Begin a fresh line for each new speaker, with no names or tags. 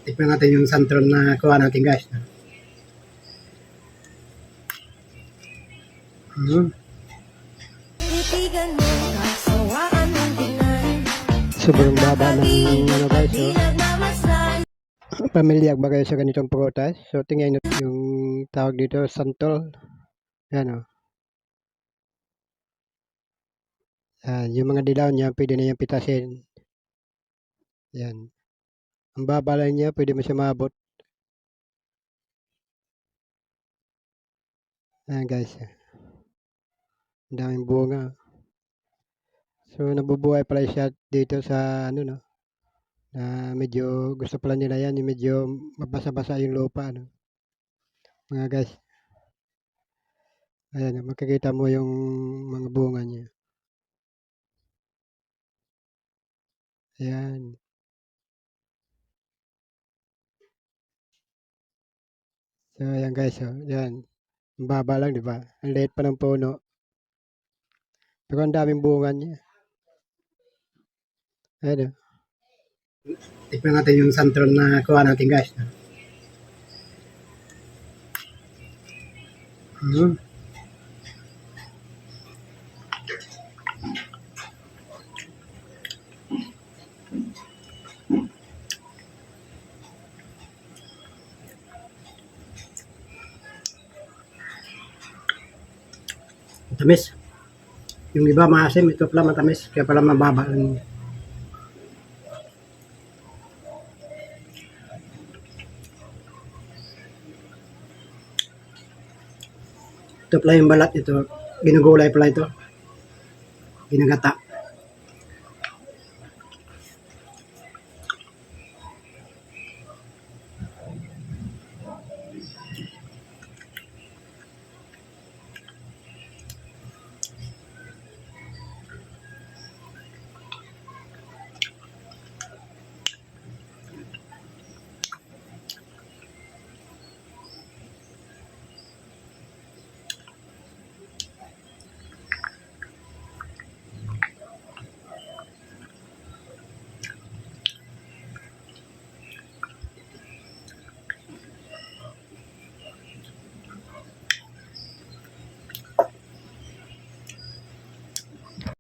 Tikman natin yung santol na kuha natin, guys. Sobrang baba ng ano, guys. So, pamilyag ba kayo sa ganitong prutas? So, tingnan nyo yung tawag dito, santol. Yan o. Yung mga dilaw niya, pwede na yung pitasin. Yan. Ang baba lang niya, pwede mo siya maabot. Ayan, guys. Ang daming bunga. So, nabubuhay pala siya dito sa, ano, no? Na medyo, gusto pala nila yan, yung medyo mabasa-basa yung lupa, no? Mga guys. Ayan, makikita mo yung mga bunga niya. Ayan. So, ayan guys, oh. Ayan. Ang baba lang, di ba? Ang liit pa ng puno. Pero ang daming bunga niya. Ayan, oh. Tikman natin yung santol na kuha natin, guys. Matamis. Yung iba maasim, ito pala matamis. Kaya pala mababa. Ito pala yung balat ito. Ginugulay pala ito. Ginagata.